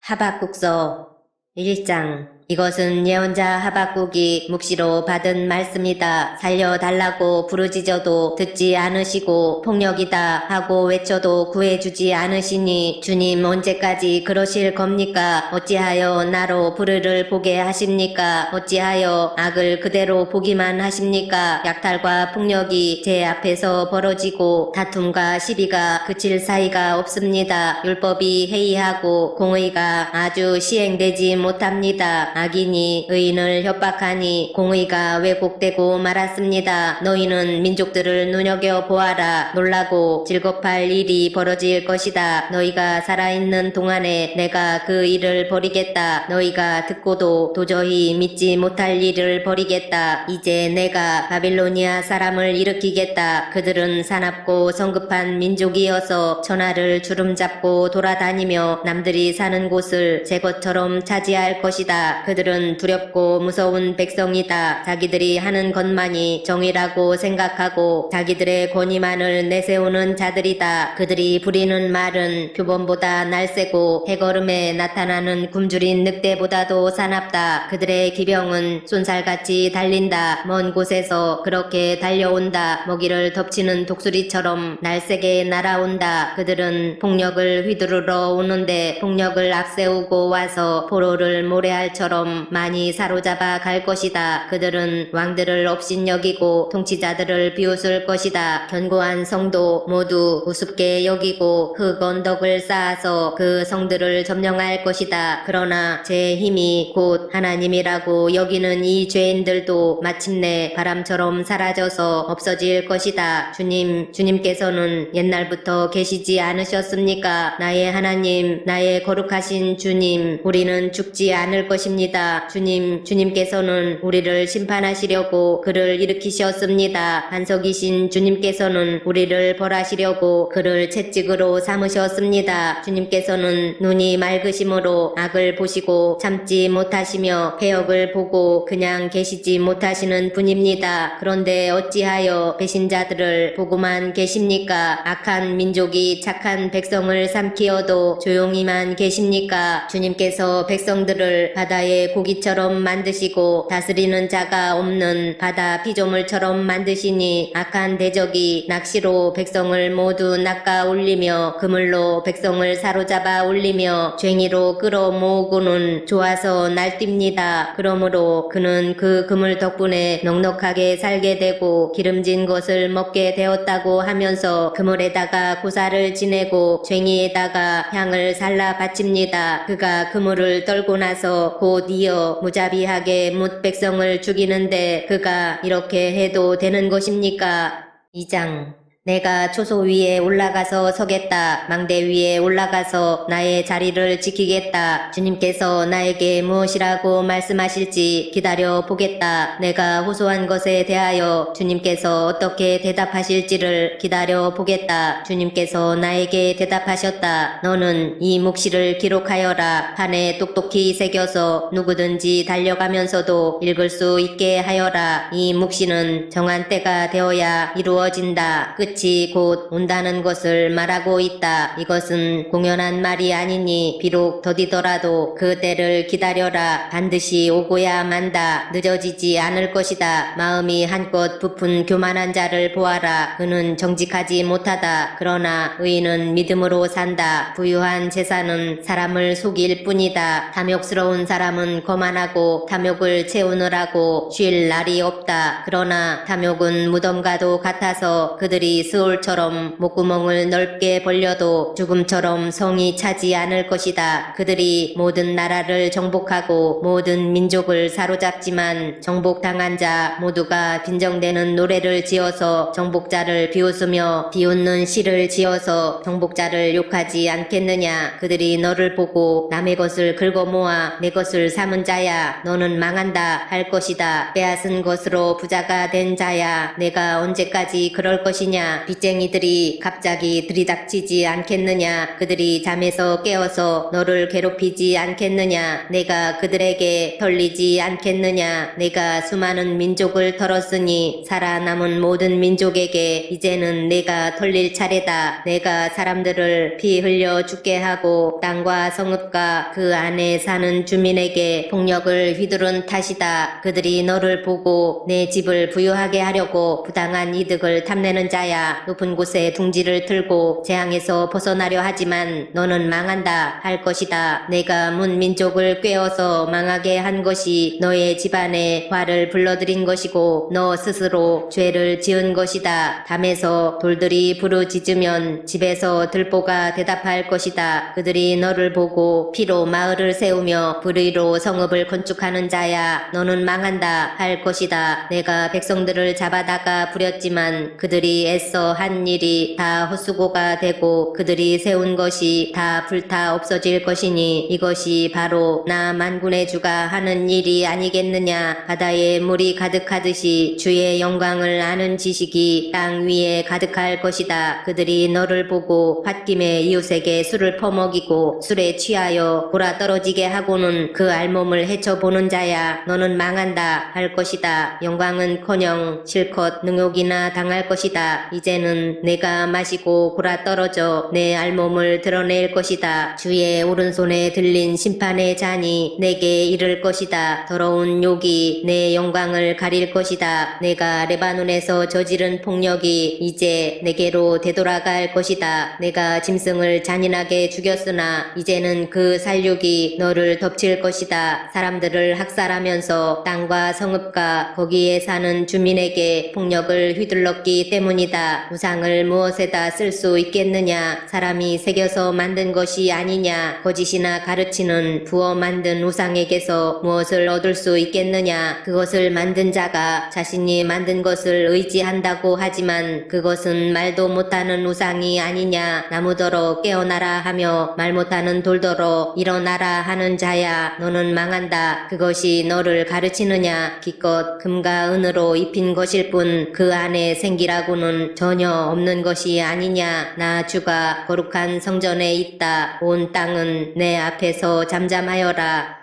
하박국서 1장. 이것은 예언자 하박국이 묵시로 받은 말씀이다. 살려달라고 부르짖어도 듣지 않으시고 폭력이다 하고 외쳐도 구해주지 않으시니 주님 언제까지 그러실 겁니까? 어찌하여 나로 불의를 보게 하십니까? 어찌하여 악을 그대로 보기만 하십니까? 약탈과 폭력이 제 앞에서 벌어지고 다툼과 시비가 그칠 사이가 없습니다. 율법이 해이하고 공의가 아주 시행되지 못합니다. 악인이 의인을 협박하니 공의가 왜곡되고 말았습니다. 너희는 민족들을 눈여겨보아라. 놀라고 즐겁할 일이 벌어질 것이다. 너희가 살아있는 동안에 내가 그 일을 벌이겠다. 너희가 듣고도 도저히 믿지 못할 일을 벌이겠다. 이제 내가 바빌로니아 사람을 일으키겠다. 그들은 사납고 성급한 민족이어서 천하를 주름잡고 돌아다니며 남들이 사는 곳을 제 것처럼 차지할 것이다. 그들은 두렵고 무서운 백성이다. 자기들이 하는 것만이 정의라고 생각하고 자기들의 권위만을 내세우는 자들이다. 그들이 부리는 말은 표범보다 날쌔고 해걸음에 나타나는 굶주린 늑대보다도 사납다. 그들의 기병은 쏜살같이 달린다. 먼 곳에서 그렇게 달려온다. 먹이를 덮치는 독수리처럼 날쌔게 날아온다. 그들은 폭력을 휘두르러 오는데 폭력을 앞세우고 와서 포로를 모래알처럼 많이 사로잡아 갈 것이다. 그들은 왕들을 업신여기고 통치자들을 비웃을 것이다. 견고한 성도 모두 우습게 여기고 흙 언덕을 쌓아서 그 성들을 점령할 것이다. 그러나 제 힘이 곧 하나님이라고 여기는 이 죄인들도 마침내 바람처럼 사라져서 없어질 것이다. 주님께서는 옛날부터 계시지 않으셨습니까? 나의 하나님, 나의 거룩하신 주님, 우리는 죽지 않을 것입니다. 주님께서는 우리를 심판하시려고 그를 일으키셨습니다. 반석이신 주님께서는 우리를 벌하시려고 그를 채찍으로 삼으셨습니다. 주님께서는 눈이 맑으심으로 악을 보시고 참지 못하시며 패역을 보고 그냥 계시지 못하시는 분입니다. 그런데 어찌하여 배신자들을 보고만 계십니까? 악한 민족이 착한 백성을 삼키어도 조용히만 계십니까? 주님께서 백성들을 바다의 고기처럼 만드시고 다스리는 자가 없는 바다 피조물처럼 만드시니 악한 대적이 낚시로 백성을 모두 낚아 올리며 그물로 백성을 사로잡아 올리며 쟁이로 끌어모으고는 좋아서 날뜁니다. 그러므로 그는 그 그물 덕분에 넉넉하게 살게 되고 기름진 것을 먹게 되었다고 하면서 그물에다가 고사를 지내고 쟁이에다가 향을 살라 바칩니다. 그가 그물을 떨고 나서 곧 이어 무자비하게 뭇 백성을 죽이는데 그가 이렇게 해도 되는 것입니까? 2장. 내가 초소 위에 올라가서 서겠다. 망대 위에 올라가서 나의 자리를 지키겠다. 주님께서 나에게 무엇이라고 말씀하실지 기다려 보겠다. 내가 호소한 것에 대하여 주님께서 어떻게 대답하실지를 기다려 보겠다. 주님께서 나에게 대답하셨다. 너는 이 묵시를 기록하여라. 판에 똑똑히 새겨서 누구든지 달려가면서도 읽을 수 있게 하여라. 이 묵시는 정한 때가 되어야 이루어진다. 끝이 곧 온다는 것을 말하고 있다. 이것은 공연한 말이 아니니 비록 더디더라도 그 때를 기다려라. 반드시 오고야 만다. 늦어지지 않을 것이다. 마음이 한껏 부푼 교만한 자를 보아라. 그는 정직하지 못하다. 그러나 의인은 믿음으로 산다. 부유한 재산은 사람을 속일 뿐이다. 탐욕스러운 사람은 거만하고 탐욕을 채우느라고 쉴 날이 없다. 그러나 탐욕은 무덤과도 같아서 그들이 스올처럼 목구멍을 넓게 벌려도 죽음처럼 성이 차지 않을 것이다. 그들이 모든 나라를 정복하고 모든 민족을 사로잡지만 정복당한 자 모두가 빈정대는 노래를 지어서 정복자를 비웃으며 비웃는 시를 지어서 정복자를 욕하지 않겠느냐. 그들이 너를 보고 남의 것을 긁어모아 내 것을 삼은 자야. 너는 망한다 할 것이다. 빼앗은 것으로 부자가 된 자야. 내가 언제까지 그럴 것이냐. 않겠느냐. 빚쟁이들이 갑자기 들이닥치지 않겠느냐. 그들이 잠에서 깨어서 너를 괴롭히지 않겠느냐. 내가 그들에게 털리지 않겠느냐. 내가 수많은 민족을 털었으니 살아남은 모든 민족에게 이제는 내가 털릴 차례다. 내가 사람들을 피 흘려 죽게 하고 땅과 성읍과 그 안에 사는 주민에게 폭력을 휘두른 탓이다. 그들이 너를 보고 내 집을 부유하게 하려고 부당한 이득을 탐내는 자야. 높은 곳에 둥지를 틀고 재앙에서 벗어나려 하지만 너는 망한다 할 것이다. 내가 문 민족을 꿰어서 망하게 한 것이 너의 집안에 화를 불러들인 것이고 너 스스로 죄를 지은 것이다. 담에서 돌들이 부르짖으면 집에서 들보가 대답할 것이다. 그들이 너를 보고 피로 마을을 세우며 불의로 성읍을 건축하는 자야. 너는 망한다 할 것이다. 내가 백성들을 잡아다가 부렸지만 그들이 애써 한 일이 다 헛수고가 되고 그들이 세운 것이 다 불타 없어질 것이니 이것이 바로 나 만군의 주가 하는 일이 아니겠느냐. 바다에 물이 가득하듯이 주의 영광을 아는 지식이 땅 위에 가득할 것이다. 그들이 너를 보고 홧김에 이웃에게 술을 퍼먹이고 술에 취하여 골아 떨어지게 하고는 그 알몸을 헤쳐보는 자야. 너는 망한다 할 것이다. 영광은커녕 실컷 능욕이나 당할 것이다. 이제는 내가 마시고 골아 떨어져 내 알몸을 드러낼 것이다. 주의 오른손에 들린 심판의 잔이 내게 이를 것이다. 더러운 욕이 내 영광을 가릴 것이다. 내가 레바논에서 저지른 폭력이 이제 내게로 되돌아갈 것이다. 내가 짐승을 잔인하게 죽였으나 이제는 그 살육이 너를 덮칠 것이다. 사람들을 학살하면서 땅과 성읍과 거기에 사는 주민에게 폭력을 휘둘렀기 때문이다. 우상을 무엇에다 쓸 수 있겠느냐. 사람이 새겨서 만든 것이 아니냐. 거짓이나 가르치는 부어 만든 우상에게서 무엇을 얻을 수 있겠느냐. 그것을 만든 자가 자신이 만든 것을 의지한다고 하지만 그것은 말도 못하는 우상이 아니냐. 나무더러 깨어나라 하며 말 못하는 돌더러 일어나라 하는 자야. 너는 망한다. 그것이 너를 가르치느냐. 기껏 금과 은으로 입힌 것일 뿐 그 안에 생기라고는 전혀 없는 것이 아니냐. 나 주가 거룩한 성전에 있다. 온 땅은 내 앞에서 잠잠하여라.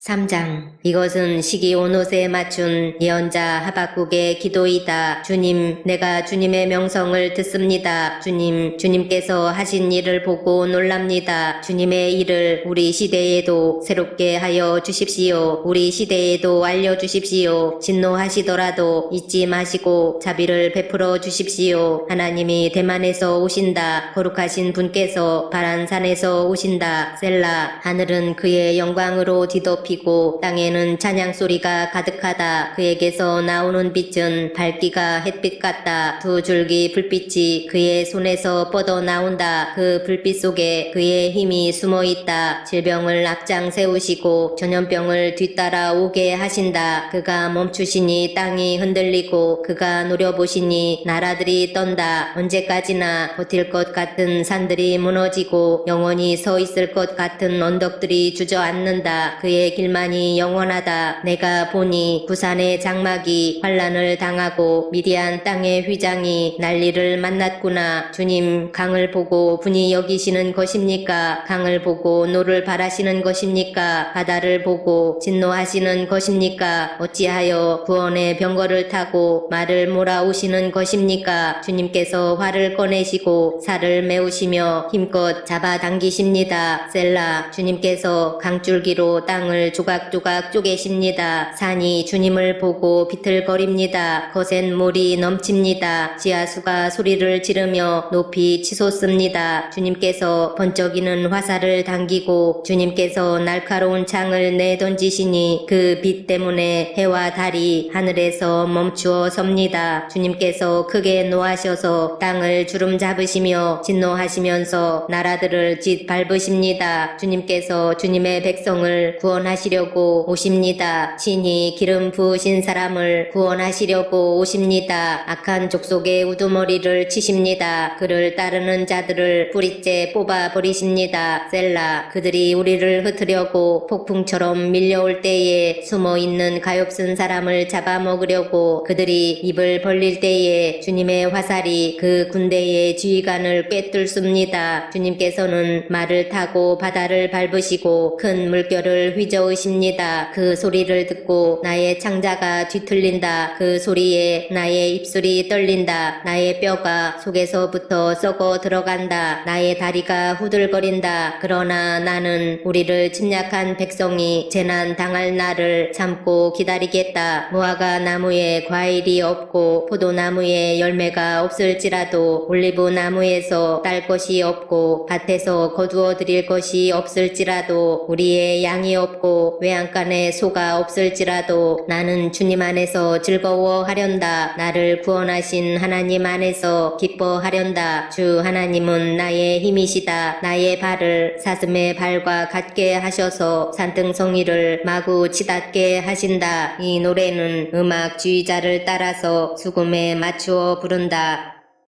3장. 이것은 시기 온 옷에 맞춘 예언자 하박국의 기도이다. 주님, 내가 주님의 명성을 듣습니다. 주님께서 하신 일을 보고 놀랍니다. 주님의 일을 우리 시대에도 새롭게 하여 주십시오. 우리 시대에도 알려주십시오. 진노하시더라도 잊지 마시고 자비를 베풀어 주십시오. 하나님이 대만에서 오신다. 거룩하신 분께서 바란산에서 오신다. 셀라. 하늘은 그의 영광으로 뒤덮이고 땅에는 찬양 소리가 가득하다. 그에게서 나오는 빛은 밝기가 햇빛 같다. 두 줄기 불빛이 그의 손에서 뻗어 나온다. 그 불빛 속에 그의 힘이 숨어 있다. 질병을 앞장 세우시고 전염병을 뒤따라 오게 하신다. 그가 멈추시니 땅이 흔들리고 그가 노려보시니 나라들이 떤다. 언제까지나 버틸 것 같은 산들이 무너지고 영원히 서 있을 것 같은 언덕들이 주저앉는다. 그의 길만이 영원하다. 내가 보니 부산의 장막이 환란을 당하고 미디안 땅의 휘장이 난리를 만났구나. 주님, 강을 보고 분이 여기시는 것입니까? 강을 보고 노를 바라시는 것입니까? 바다를 보고 진노하시는 것입니까? 어찌하여 구원의 병거를 타고 말을 몰아오시는 것입니까? 주님께서 활을 꺼내시고 살을 메우시며 힘껏 잡아당기십니다. 셀라. 주님께서 강줄기로 땅을 조각조각 쪼개십니다. 산이 주님을 보고 비틀거립니다. 거센 물이 넘칩니다. 지하수가 소리를 지르며 높이 치솟습니다. 주님께서 번쩍이는 화살을 당기고 주님께서 날카로운 창을 내던지시니 그 빛 때문에 해와 달이 하늘에서 멈추어 섭니다. 주님께서 크게 노하셔서 땅을 주름 잡으시며 진노하시면서 나라들을 짓 밟으십니다. 주님께서 주님의 백성을 구원하십니다. 구원하시려고 오십니다. 신이 기름 부으신 사람을 구원하시려고 오십니다. 악한 족속의 우두머리를 치십니다. 그를 따르는 자들을 뿌리째 뽑아버리십니다. 셀라. 그들이 우리를 흩으려고 폭풍처럼 밀려올 때에 숨어있는 가엾은 사람을 잡아먹으려고 그들이 입을 벌릴 때에 주님의 화살이 그 군대의 지휘관을 꿰뚫습니다. 주님께서는 말을 타고 바다를 밟으시고 큰 물결을 휘저으십니다. 그 소리를 듣고 나의 창자가 뒤틀린다. 그 소리에 나의 입술이 떨린다. 나의 뼈가 속에서부터 썩어 들어간다. 나의 다리가 후들거린다. 그러나 나는 우리를 침략한 백성이 재난 당할 날을 참고 기다리겠다. 무화과 나무에 과일이 없고 포도나무에 열매가 없을지라도 올리브 나무에서 딸 것이 없고 밭에서 거두어 드릴 것이 없을지라도 우리의 양이 없고 외양간에 소가 없을지라도 나는 주님 안에서 즐거워하련다. 나를 구원하신 하나님 안에서 기뻐하련다. 주 하나님은 나의 힘이시다. 나의 발을 사슴의 발과 같게 하셔서 산등성이를 마구 치닫게 하신다. 이 노래는 음악 지휘자를 따라서 수금에 맞추어 부른다.